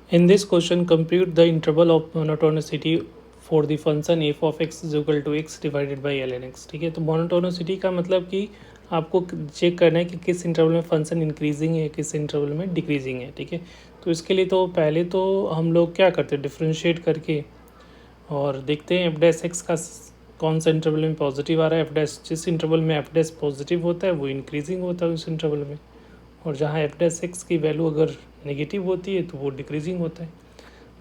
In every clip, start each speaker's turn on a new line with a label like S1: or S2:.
S1: In this question, compute the interval of monotonicity for the function f of x is equal to x divided by ln x. ठीक है, तो monotonicity का मतलब कि आपको check करना है कि किस इंटरवल में फंक्शन इंक्रीजिंग है, किस इंटरवल में डिक्रीजिंग है. ठीक है, तो इसके लिए तो पहले तो हम लोग क्या करते हैं, डिफ्रेंशिएट करके और देखते हैं एफ डैश एक्स का कौन सा इंटरवल में पॉजिटिव आ रहा है. एफ डैश जिस इंटरवल में एफ डैश पॉजिटिव होता है वो इंक्रीजिंग होता है उस इंटरवल में, और जहाँ एफ डैश एक्स की वैल्यू अगर नेगेटिव होती है तो वो डिक्रीजिंग होता है.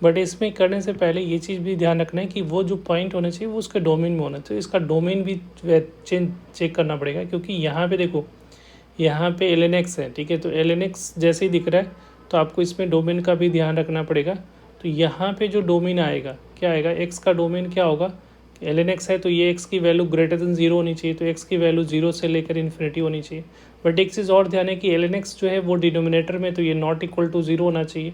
S1: बट इसमें करने से पहले ये चीज़ भी ध्यान रखना है कि वो जो पॉइंट होना चाहिए वो उसके डोमेन में होना चाहिए. इसका डोमेन भी चेक करना पड़ेगा, क्योंकि यहाँ पे देखो, यहाँ पे एल एन एक्स है. ठीक है, तो एल एन एक्स जैसे ही दिख रहा है तो आपको इसमें डोमेन का भी ध्यान रखना पड़ेगा. तो यहाँ पे जो डोमेन आएगा क्या आएगा, एक्स का डोमेन क्या होगा, एल एन एक्स है तो ये एक्स की वैल्यू ग्रेटर देन जीरो होनी चाहिए, तो एक्स की वैल्यू जीरो से लेकर इन्फिनिटी होनी चाहिए. बट एक चीज़ और ध्यान है कि एल एन एक्स जो है वो डिनोमिनेटर में, तो ये नॉट इक्वल टू जीरो होना चाहिए.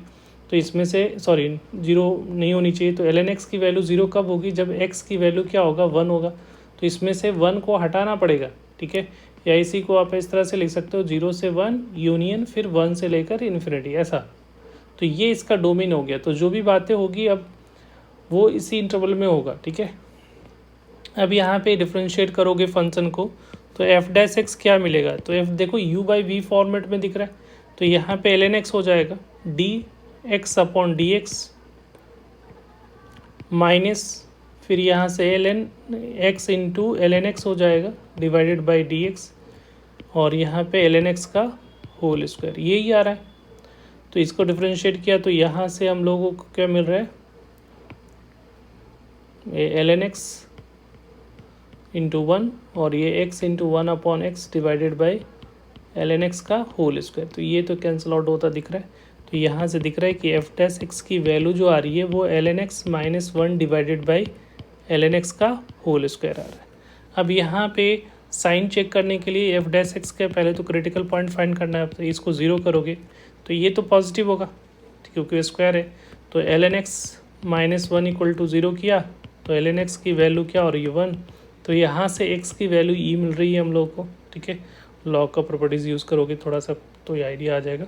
S1: तो इसमें से सॉरी जीरो नहीं होनी चाहिए. तो एल एन एक्स की वैल्यू जीरो कब होगी, जब एक्स की वैल्यू क्या होगा, वन होगा. तो इसमें से वन को हटाना पड़ेगा. ठीक है, या इसी को आप इस तरह से लिख सकते हो, जीरो से वन यूनियन फिर वन से लेकर इन्फिनिटी, ऐसा. तो ये इसका डोमेन हो गया. तो जो भी बातें होगी अब वो इसी इंटरवल में होगा. ठीक है, अब यहाँ पे डिफ्रेंशिएट करोगे फंक्शन को तो एफ डैश एक्स क्या मिलेगा, तो एफ देखो यू बाई वी फॉर्मेट में दिख रहा है, तो यहाँ पे एल एन एक्स हो जाएगा d x upon d x minus फिर यहाँ से l n x into l n x हो जाएगा डिवाइडेड बाई डी एक्स, और यहाँ पे एल एन एक्स का होल स्क्वायर यही आ रहा है. तो इसको डिफ्रेंशिएट किया तो यहाँ से हम लोगों को क्या मिल रहा है, l n x into one और ये x into one upon x divided by l n x का होल स्क्वायर. तो ये तो कैंसिल आउट होता दिख रहा है. तो यहाँ से दिख रहा है कि एफ डैश एक्स की वैल्यू जो आ रही है वो l n x minus one divided by l n x का होल स्क्वायर आ रहा है. अब यहाँ पे साइन चेक करने के लिए एफ डैश एक्स के पहले तो क्रिटिकल पॉइंट फाइंड करना है. तो इसको ज़ीरो करोगे तो ये तो पॉजिटिव होगा क्योंकि स्क्वायर है. तो l n x minus one equal to zero किया तो एल एन एक्स की वैल्यू क्या हो रही है, वन. तो यहाँ से एक्स की वैल्यू ई मिल रही है हम लोग को. ठीक है, लॉग का प्रॉपर्टीज़ यूज़ करोगे थोड़ा सा तो ये आइडिया आ जाएगा.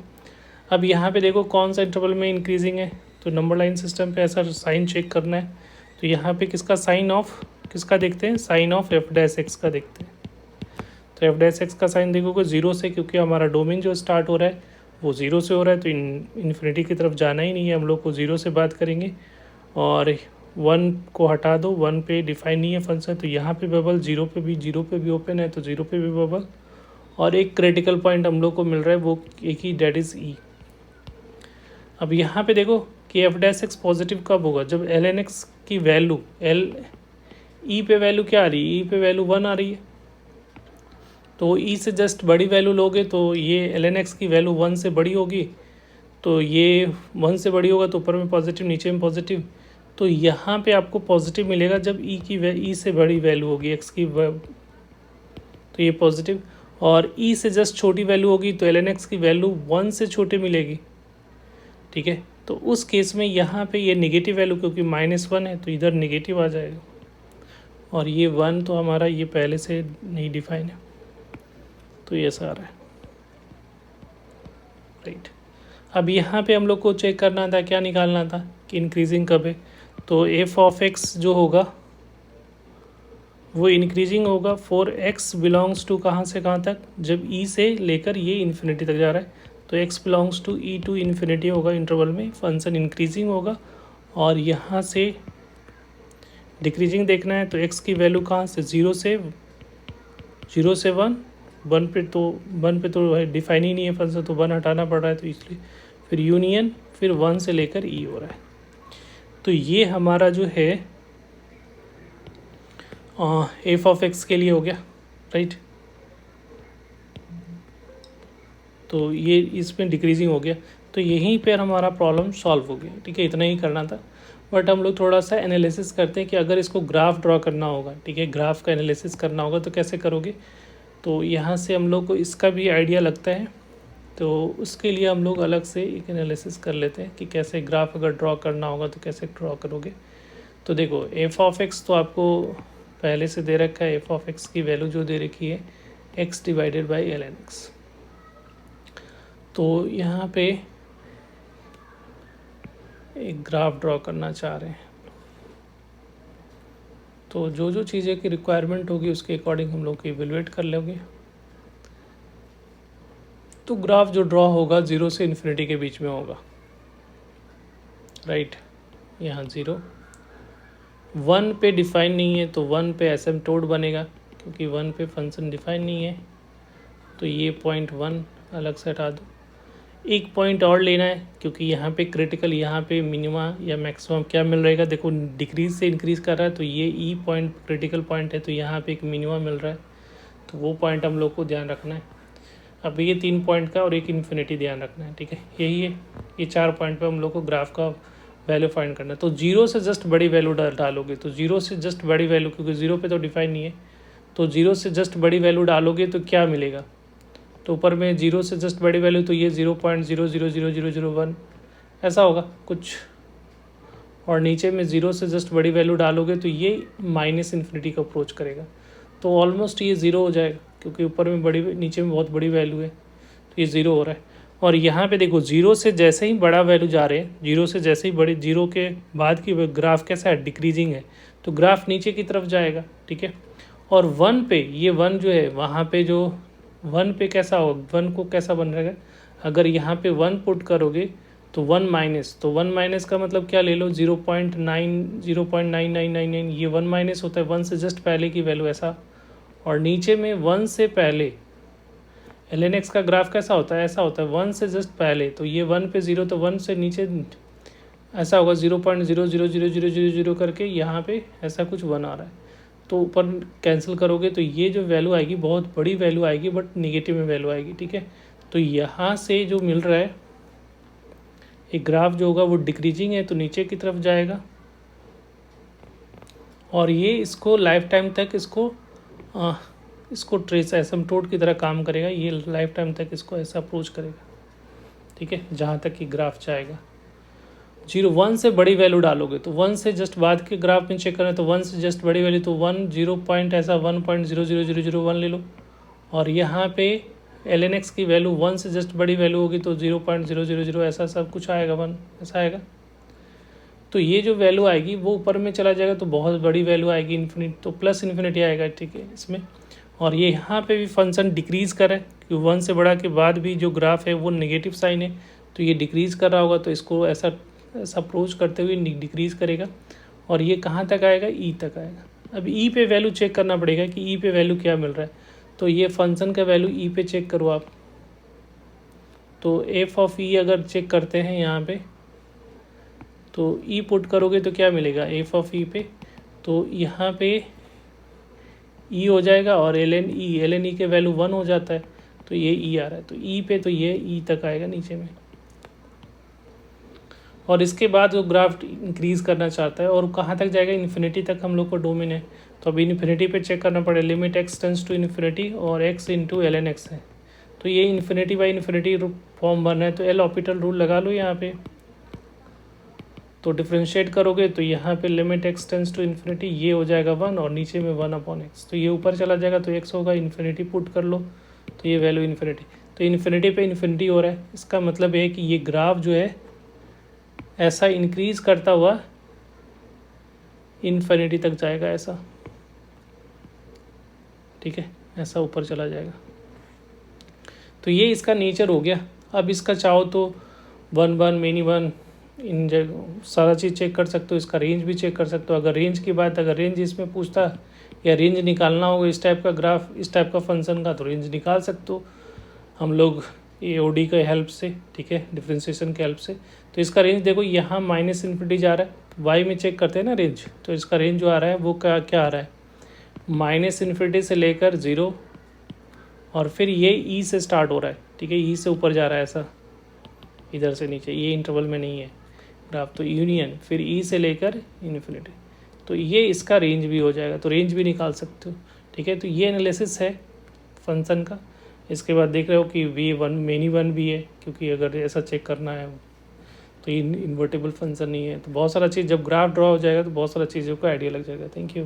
S1: अब यहाँ पे देखो कौन सा इंटरवल में इंक्रीजिंग है, तो नंबर लाइन सिस्टम पे ऐसा साइन चेक करना है. तो यहाँ पे किसका साइन ऑफ किसका देखते हैं, sign of f dash x का देखते हैं. तो एफ डैश एक्स का साइन देखोगे जीरो से, क्योंकि हमारा डोमेन जो स्टार्ट हो रहा है वो जीरो से हो रहा है, तो इन्फिनिटी की तरफ जाना ही नहीं है, हम लोग को जीरो से बात करेंगे. और वन को हटा दो, वन पे डिफाइन नहीं है फंक्शन, तो यहाँ पे बबल जीरो पे भी ओपन है तो जीरो पे भी बबल. और एक क्रिटिकल पॉइंट हम लोग को मिल रहा है वो एक ही, डेट इज़ ई. अब यहाँ पे देखो कि एफ डैश एक्स पॉजिटिव कब होगा, जब एल एन एक्स की वैल्यू एल ई पे वैल्यू क्या आ रही है, ई पे वैल्यू वन आ रही है. तो ई से जस्ट बड़ी वैल्यू लोगे तो ये एल एन एक्स की वैल्यू वन से बड़ी होगी, तो ये वन से बड़ी होगा तो ऊपर में पॉजिटिव नीचे में पॉजिटिव. तो यहाँ पे आपको पॉजिटिव मिलेगा जब ई से बड़ी वैल्यू होगी एक्स की, तो ये पॉजिटिव. और ई से जस्ट छोटी वैल्यू होगी तो एल एन एक्स की वैल्यू वन से छोटे मिलेगी. ठीक है, तो उस केस में यहाँ पे ये नेगेटिव वैल्यू, क्योंकि माइनस वन है तो इधर नेगेटिव आ जाएगा. और ये वन तो हमारा ये पहले से नहीं डिफाइन है, तो ये ऐसा आ रहा है. राइट, अब यहाँ पे हम लोग को चेक करना था, क्या निकालना था कि इंक्रीजिंग कब है. तो एफ ऑफ एक्स जो होगा वो इंक्रीजिंग होगा फॉर एक्स बिलोंग्स टू कहाँ से कहाँ तक, जब ई से लेकर ये इन्फिनिटी तक जा रहा है. तो x belongs to e to infinity होगा इंटरवल में, फंक्शन इंक्रीजिंग होगा. और यहाँ से डिक्रीजिंग देखना है तो एक्स की वैल्यू कहाँ से, जीरो से वन, वन पे तो डिफाइन ही नहीं है फंक्शन, तो वन हटाना पड़ रहा है, तो इसलिए फिर यूनियन फिर वन से लेकर ई हो रहा है. तो ये हमारा जो है एफ ऑफ एक्स के लिए हो गया. राइट, तो ये इसमें डिक्रीजिंग हो गया, तो यहीं पर हमारा प्रॉब्लम सॉल्व हो गया. ठीक है, इतना ही करना था. बट हम लोग थोड़ा सा एनालिसिस करते हैं कि अगर इसको ग्राफ ड्रॉ करना होगा, ठीक है, ग्राफ का एनालिसिस करना होगा तो कैसे करोगे. तो यहाँ से हम लोग को इसका भी आइडिया लगता है, तो उसके लिए हम लोग अलग से एक एनालिसिस कर लेते हैं कि कैसे ग्राफ अगर ड्रॉ करना होगा तो कैसे ड्रॉ करोगे. तो देखो एफ ऑफ एक्स तो आपको पहले से दे रखा है, एफ ऑफ एक्स की वैल्यू जो दे रखी है x divided by l n x. तो यहाँ पे एक ग्राफ ड्रॉ करना चाह रहे हैं, तो जो जो चीज़ें की रिक्वायरमेंट होगी उसके अकॉर्डिंग हम लोग इवेलुएट कर लेंगे। तो ग्राफ जो ड्रॉ होगा 0 से इन्फिनिटी के बीच में होगा, राइट। यहाँ 0 1 पे डिफाइन नहीं है, तो 1 पे एसिम्प्टोट बनेगा, क्योंकि 1 पे फंक्शन डिफाइन नहीं है। तो ये पॉइंट 1 अलग से हटा दो। एक पॉइंट और लेना है, क्योंकि यहाँ पे क्रिटिकल, यहाँ पे मिनिमा या मैक्सिमम क्या मिल रहेगा, देखो डिक्रीज से इंक्रीज कर रहा है, तो ये ई पॉइंट क्रिटिकल पॉइंट है, तो यहाँ पे एक मिनिमा मिल रहा है, तो वो पॉइंट हम लोग को ध्यान रखना है। अब ये 3 पॉइंट का और एक इन्फिनिटी ध्यान रखना है, ठीक है। यही है, ये 4 पॉइंट पे हम लोग को ग्राफ का वैल्यू फाइंड करना है। तो 0 से जस्ट बड़ी वैल्यू डालोगे, तो 0 से जस्ट बड़ी वैल्यू, क्योंकि 0 पे तो डिफाइन नहीं है, तो 0 से जस्ट बड़ी वैल्यू डालोगे तो क्या मिलेगा, तो ऊपर में 0 से जस्ट बड़ी वैल्यू, तो ये 0.000001 ऐसा होगा कुछ, और नीचे में 0 से जस्ट बड़ी वैल्यू डालोगे तो ये माइनस इन्फिनिटी का अप्रोच करेगा, तो ऑलमोस्ट ये 0 हो जाएगा, क्योंकि ऊपर में बड़ी, नीचे में बहुत बड़ी वैल्यू है, तो ये 0 हो रहा है। और यहाँ पे देखो 0 से जैसे ही बड़ा वैल्यू जा रहे हैं, 0 से जैसे ही बड़ी, 0 के बाद की ग्राफ कैसा है, डिक्रीजिंग है, तो ग्राफ नीचे की तरफ जाएगा, ठीक है। और 1 पे, ये 1 जो है वहाँ पे जो 1 पे कैसा होगा, 1 को कैसा बन रहेगा, अगर यहाँ पे 1 पुट करोगे तो 1 माइनस, तो 1 माइनस का मतलब क्या ले लो, 0.9999, ये 1 माइनस होता है 1 से जस्ट पहले की वैल्यू, ऐसा। और नीचे में 1 से पहले ln x का ग्राफ कैसा होता है, ऐसा होता है 1 से जस्ट पहले, तो ये 1 पे 0, तो 1 से नीचे ऐसा होगा 0.000000 करके, यहाँ पे ऐसा कुछ 1 आ रहा है, तो ऊपर कैंसिल करोगे तो ये जो वैल्यू आएगी बहुत बड़ी वैल्यू आएगी, बट निगेटिव में वैल्यू आएगी, ठीक है। तो यहाँ से जो मिल रहा है एक ग्राफ जो होगा वो डिक्रीजिंग है, तो नीचे की तरफ जाएगा, और ये इसको लाइफ टाइम तक इसको ट्रेस एसिम्प्टोट की तरह काम करेगा, ये लाइफ टाइम तक इसको ऐसा अप्रोच करेगा, ठीक है, जहाँ तक कि ग्राफ जाएगा। 1 से बड़ी वैल्यू डालोगे, तो 1 से जस्ट बाद के ग्राफ में चेक करें, तो 1 से जस्ट बड़ी वैल्यू, तो 1 0 पॉइंट ऐसा 1.00001 ले लो, और यहाँ पे ln x की वैल्यू 1 से जस्ट बड़ी वैल्यू होगी, तो 0.000 ऐसा सब कुछ आएगा, 1 ऐसा आएगा। तो ये जो वैल्यू आएगी वो ऊपर में चला जाएगा, तो बहुत बड़ी वैल्यू आएगी इन्फिनिटी, तो प्लस इन्फिनिटी आएगा, ठीक है इसमें। और ये यहाँ पे भी फंक्शन डिक्रीज़ कर रहा है, कि 1 से बड़ा के बाद भी जो ग्राफ है वो नेगेटिव साइन है, तो ये डिक्रीज़ कर रहा होगा, तो इसको ऐसा अप्रोच करते हुए डिक्रीज़ करेगा, और ये कहाँ तक आएगा, ई तक आएगा। अब ई पे वैल्यू चेक करना पड़ेगा कि ई पे वैल्यू क्या मिल रहा है, तो ये फंक्शन का वैल्यू ई पे चेक करो आप, तो एफ ऑफ ई अगर चेक करते हैं यहाँ पे, तो ई पुट करोगे तो क्या मिलेगा एफ ऑफ ई पे, तो यहाँ पे ई हो जाएगा, और एल एन ई के वैल्यू 1 हो जाता है, तो ये ई आ रहा है, तो ई पे तो ये ई तक आएगा नीचे में। और इसके बाद वो ग्राफ इंक्रीज़ करना चाहता है, और कहाँ तक जाएगा, इन्फिनिटी तक हम लोग को डोमेन है, तो अभी इन्फिनिटी पे चेक करना पड़ेगा, limit x tends to infinity और x इंटू ln x है, तो ये इन्फिनिटी बाई इन्फिनिटी फॉर्म बन रहा है, तो एल ऑपिटल रूल लगा लो यहाँ पे, तो डिफ्रेंशिएट करोगे तो यहाँ पे limit x tends to infinity, ये हो जाएगा 1, और नीचे में 1/x, तो ये ऊपर चला जाएगा, तो x होगा, इन्फिनिटी पुट कर लो, तो ये वैल्यू इन्फिनिटी, तो इन्फिनिटी पे इन्फिनिटी हो रहा है, इसका मतलब है कि ये ग्राफ जो है ऐसा इंक्रीज करता हुआ इन्फिनिटी तक जाएगा, ऐसा, ठीक है, ऐसा ऊपर चला जाएगा। तो ये इसका नेचर हो गया। अब इसका चाहो तो 1 मेनी 1 इन सारा चीज़ चेक कर सकते हो, इसका रेंज भी चेक कर सकते हो। अगर रेंज की बात, अगर रेंज इसमें पूछता या रेंज निकालना होगा इस टाइप का ग्राफ, इस टाइप का फंक्शन का, तो रेंज निकाल सकते हो हम लोग ए ओ डी के हेल्प से, ठीक है, डिफ्रेंशिएशन के हेल्प से। तो इसका रेंज देखो यहाँ माइनस इन्फिनिटी जा रहा है, वाई में चेक करते हैं ना रेंज, तो इसका रेंज जो आ रहा है वो क्या आ रहा है, माइनस इन्फिनिटी से लेकर 0, और फिर ये ई से स्टार्ट हो रहा है, ठीक है, ई से ऊपर जा रहा है ऐसा, इधर से नीचे, ये इंटरवल में नहीं है ग्राफ, तो यूनियन फिर ई से लेकर इन्फिनिटी, तो ये इसका रेंज भी हो जाएगा, तो रेंज भी निकाल सकते हो, ठीक है। तो ये एनालिसिस है फंक्शन का। इसके बाद देख रहे हो कि V1 मेनी 1 भी है, क्योंकि अगर ऐसा चेक करना है तो ये इन्वर्टेबल फंक्शन नहीं है। तो बहुत सारा चीज़, जब ग्राफ ड्रॉ हो जाएगा तो बहुत सारा चीज़ों का आइडिया लग जाएगा। Thank you.